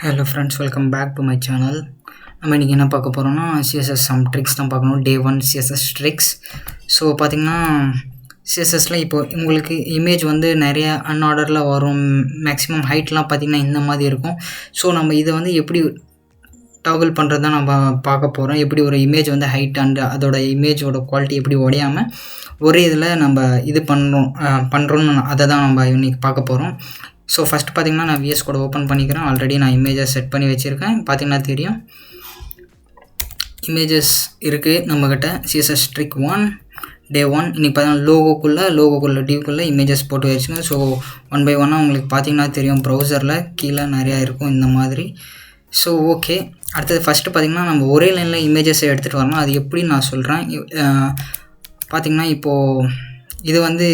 Hello friends, welcome back to my channel. நம்ம இன்றைக்கி என்ன பார்க்க போகிறோம்னா சிஎஸ்எஸ் சம் ட்ரிக்ஸ் தான் பார்க்கணும். டே 1 சிஎஸ்எஸ் ட்ரிக்ஸ். ஸோ பார்த்திங்கன்னா சிஎஸ்எஸில் இப்போ உங்களுக்கு இமேஜ் வந்து நிறைய அன்ஆர்டரில் வரும். மேக்ஸிமம் ஹைட்லாம் பார்த்திங்கன்னா இந்த மாதிரி இருக்கும். ஸோ நம்ம இதை வந்து எப்படி டாகிள் பண்ணுறது தான் நம்ம பார்க்க போகிறோம். எப்படி ஒரு இமேஜ் வந்து ஹைட் அண்ட் அதோட இமேஜோட குவாலிட்டி எப்படி உடையாமல் ஒரே இதில் நம்ம இது பண்ணுறோன்னு அதை தான் நம்ம இன்றைக்கி பார்க்க போகிறோம். ஸோ ஃபஸ்ட்டு பார்த்திங்கன்னா நான் VS Code ஓப்பன் பண்ணிக்கிறேன். ஆல்ரெடி நான் இமேஜை செட் பண்ணி வச்சுருக்கேன். பார்த்திங்கன்னா தெரியும், இமேஜஸ் இருக்குது நம்மக்கிட்ட. சிஎஸ்எஸ் ட்ரிக் 1 டே 1 இன்றைக்கி பார்த்தீங்கன்னா லோகோக்குள்ளே டியூக்குள்ளே இமேஜஸ் போட்டு வச்சுங்க. ஸோ 1 by 1 உங்களுக்கு பார்த்திங்கன்னா தெரியும், ப்ரௌசரில் கீழே நிறையா இருக்கும் இந்த மாதிரி. ஸோ ஓகே, அடுத்தது ஃபஸ்ட்டு பார்த்திங்கன்னா நம்ம ஒரே லைனில் இமேஜஸை எடுத்துகிட்டு வரணும். அது எப்படி நான் சொல்கிறேன். பார்த்திங்கன்னா இப்போது இது வந்து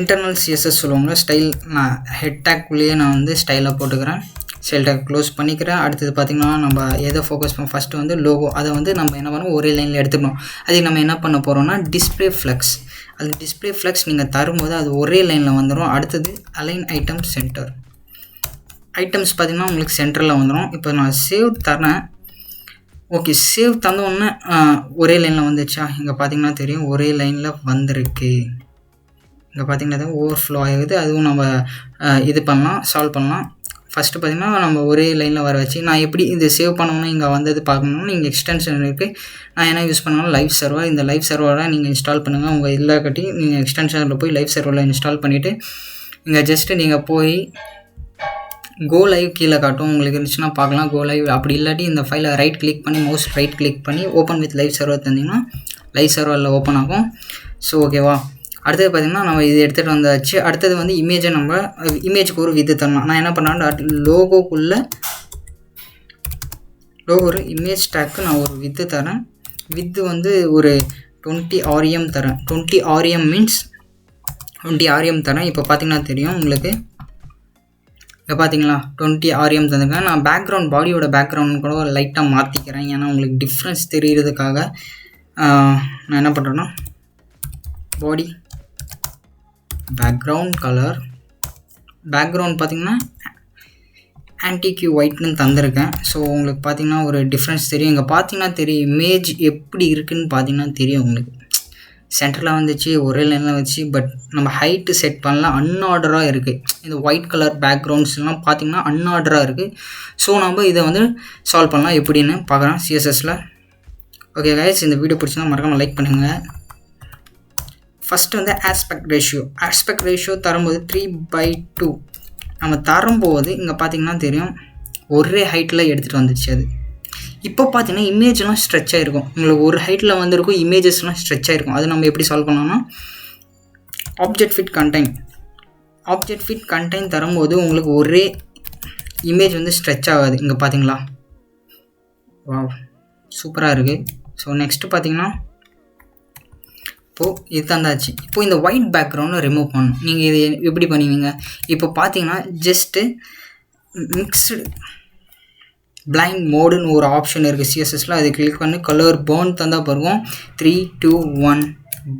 இன்டர்னல் சிஎஸ்எஸ் சொல்லுவாங்க. ஸ்டைல் நான் ஹெட் டேக்குள்ளேயே நான் வந்து ஸ்டைலாக போட்டுக்கிறேன். ஸ்டைல் டேக் க்ளோஸ் பண்ணிக்கிறேன். அடுத்தது பார்த்திங்கன்னா நம்ம எதை ஃபோக்கஸ் பண்ணோம், ஃபஸ்ட்டு வந்து லோகோ. அதை வந்து நம்ம என்ன பண்ணோம், ஒரே லைனில் எடுத்துக்கணும். அதுக்கு நம்ம என்ன பண்ண போகிறோம்னா டிஸ்பிளே ஃப்ளெக்ஸ். அது டிஸ்பிளே ஃப்ளெக்ஸ் நீங்கள் தரும்போது அது ஒரே லைனில் வந்துடும். அடுத்தது அலைன் ஐட்டம் சென்டர். ஐட்டம்ஸ் பார்த்திங்கன்னா உங்களுக்கு சென்டரில் வந்துடும். இப்போ நான் சேவ் தரேன். ஓகே, சேவ் தந்தோடனே ஒரே லைனில் வந்துச்சா? இங்கே பார்த்திங்கன்னா தெரியும், ஒரே லைனில் வந்திருக்கு. இங்கே பார்த்திங்கன்னா ஓவர்ஃப்ளோ ஆகுது. அதுவும் நம்ம இது பண்ணலாம், சால்வ் பண்ணலாம். ஃபஸ்ட்டு பார்த்திங்கன்னா நம்ம ஒரே லைனில் வர வச்சு நான் எப்படி இது சேவ் பண்ணணும்னா இங்கே வந்தது பார்க்கணுன்னா நீங்கள் எக்ஸ்டென்ஷன் இருக்குது. நான் என்ன யூஸ் பண்ணணும், லைவ் சர்வர். இந்த லைவ் சர்வரை நீங்கள் இன்ஸ்டால் பண்ணுங்கள். உங்கள் இதில் கட்டி நீங்கள் எக்ஸ்டென்ஷனில் போய் லைவ் சர்வரில் இன்ஸ்டால் பண்ணிவிட்டு இங்கே ஜஸ்ட்டு நீங்கள் போய் கோ லைவ் கீழே காட்டும். உங்களுக்கு இருந்துச்சுன்னா பார்க்கலாம் கோ லைவ். அப்படி இல்லாட்டி இந்த ஃபைலை ரைட் கிளிக் பண்ணி மவுஸ் ரைட் கிளிக் பண்ணி ஓப்பன் வித் லைவ் சர்வர் தந்திங்கன்னா லைவ் சர்வரில் ஓப்பன் ஆகும். ஸோ ஓகேவா, அடுத்தது பார்த்திங்கன்னா நம்ம இது எடுத்துகிட்டு வந்தாச்சு. அடுத்தது வந்து இமேஜை நம்ம இமேஜுக்கு ஒரு வித்து தரலாம். நான் என்ன பண்ணேன், லோகோக்குள்ளே ஒரு இமேஜ் டேக்கு நான் ஒரு வித்து தரேன். வித்து வந்து ஒரு 20 rem தரேன். 20 rem மீன்ஸ் 20 rem தரேன். இப்போ பார்த்திங்கன்னா தெரியும் உங்களுக்கு. இப்போ பார்த்தீங்களா 20 rem தந்துருக்கேன். நான் பேக்ரவுண்ட் பாடியோட பேக்ரவுண்ட் கூட லைட்டாக மாற்றிக்கிறேன். ஏன்னா உங்களுக்கு டிஃப்ரென்ஸ் தெரிகிறதுக்காக நான் என்ன பண்ணுறேன்னா பாடி பேக்ரவுண்ட் கலர், பேக்ரவுண்ட் பார்த்திங்கன்னா ஆன்டிக்யூ ஒயிட்னு தந்திருக்கேன். ஸோ உங்களுக்கு பார்த்திங்கன்னா ஒரு டிஃப்ரென்ஸ் தெரியும். இங்கே பார்த்திங்கன்னா தெரியும் இமேஜ் எப்படி இருக்குதுன்னு பார்த்திங்கன்னா தெரியும் உங்களுக்கு. சென்டரில் வந்துச்சு, ஒரே லைனில் வச்சு. பட் நம்ம ஹைட்டு செட் பண்ணலாம், அன்ஆர்டராக இருக்குது. இந்த ஒயிட் கலர் பேக்ரவுண்ட்ஸ்லாம் பார்த்திங்கன்னா அன்ஆர்டராக இருக்குது. ஸோ நம்ம இதை வந்து சால்வ் பண்ணலாம் எப்படின்னு பார்க்குறோம் சிஎஸ்எஸில். ஓகே கைஸ், இந்த வீடியோ பிடிச்சிங்கன்னா மறக்காமல் லைக் பண்ணுங்கள். ஃபஸ்ட்டு வந்து ஆஸ்பெக்ட் ரேஷியோ தரும்போது 3/2 நம்ம தரும்போது இங்கே பார்த்திங்கன்னா தெரியும் ஒரே ஹைட்டில் எடுத்துகிட்டு வந்துச்சு. அது இப்போ பார்த்தீங்கன்னா இமேஜ்லாம் ஸ்ட்ரெச் ஆகிருக்கும். உங்களுக்கு ஒரு ஹைட்டில் வந்திருக்கும், இமேஜஸ்லாம் ஸ்ட்ரெச் ஆகிருக்கும். அது நம்ம எப்படி சால்வ் பண்ணலாம்னா ஆப்ஜெக்ட் ஃபிட் கண்டெயின் தரும்போது உங்களுக்கு ஒரே இமேஜ் வந்து ஸ்ட்ரெச் ஆகாது. இங்கே பார்த்தீங்களா, வாவ் சூப்பராக இருக்குது. ஸோ நெக்ஸ்ட்டு பார்த்தீங்கன்னா இப்போது இது தந்தாச்சு. இப்போது இந்த ஒயிட் பேக்ரவுண்டை ரிமூவ் பண்ணணும். நீங்கள் இது எப்படி பண்ணுவீங்க, இப்போ பார்த்தீங்கன்னா ஜஸ்ட்டு மிக்ஸ்டு பிளைண்ட் மோடுன்னு ஒரு ஆப்ஷன் இருக்குது சிஎஸ்எஸில். அது கிளிக் பண்ணி கலர் பேர்ன் தந்தால் பாருவோம். 3, 2, 1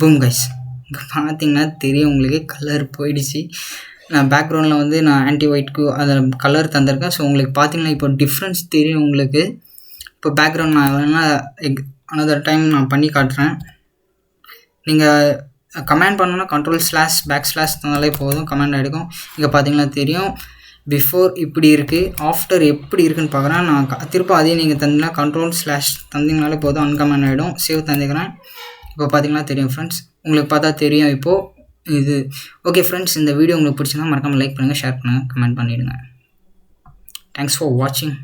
பூம் கைஸ். இங்கே பார்த்தீங்கன்னா தெரியும் உங்களுக்கு கலர் போயிடுச்சு. நான் பேக்ரவுண்டில் வந்து நான் ஆன்டி ஒயிட்க்கு அதில் கலர் தந்திருக்கேன். ஸோ உங்களுக்கு பார்த்தீங்கன்னா இப்போ டிஃப்ரென்ஸ் தெரியும் உங்களுக்கு. இப்போ பேக்ரவுண்ட் நான் வேணால் அனதர் டைம் நான் பண்ணி காட்டுறேன். நீங்கள் கமெண்ட் பண்ணணுன்னா Ctrl/backslash தந்தாலே போதும், கமெண்ட் எடுக்கும். இங்கே பார்த்தீங்கன்னா தெரியும் பிஃபோர் இப்படி இருக்குது, ஆஃப்டர் எப்படி இருக்குதுன்னு பார்க்குறேன். நான் திரும்ப அதே நீங்கள் தந்தீங்கன்னா Ctrl/ தந்தீங்கனாலே போதும், அன்கமெண்ட் ஆகிடும். சேவ் தந்துக்கிறேன். இப்போ பார்த்தீங்கன்னா தெரியும் ஃப்ரெண்ட்ஸ், உங்களுக்கு பார்த்தா தெரியும் இப்போது இது. ஓகே ஃப்ரெண்ட்ஸ், இந்த வீடியோ உங்களுக்கு பிடிச்சிருந்தா மறக்காமல் லைக் பண்ணுங்கள், ஷேர் பண்ணுங்கள், கமெண்ட் பண்ணிவிடுங்க. தேங்க்ஸ் ஃபார் வாட்சிங்.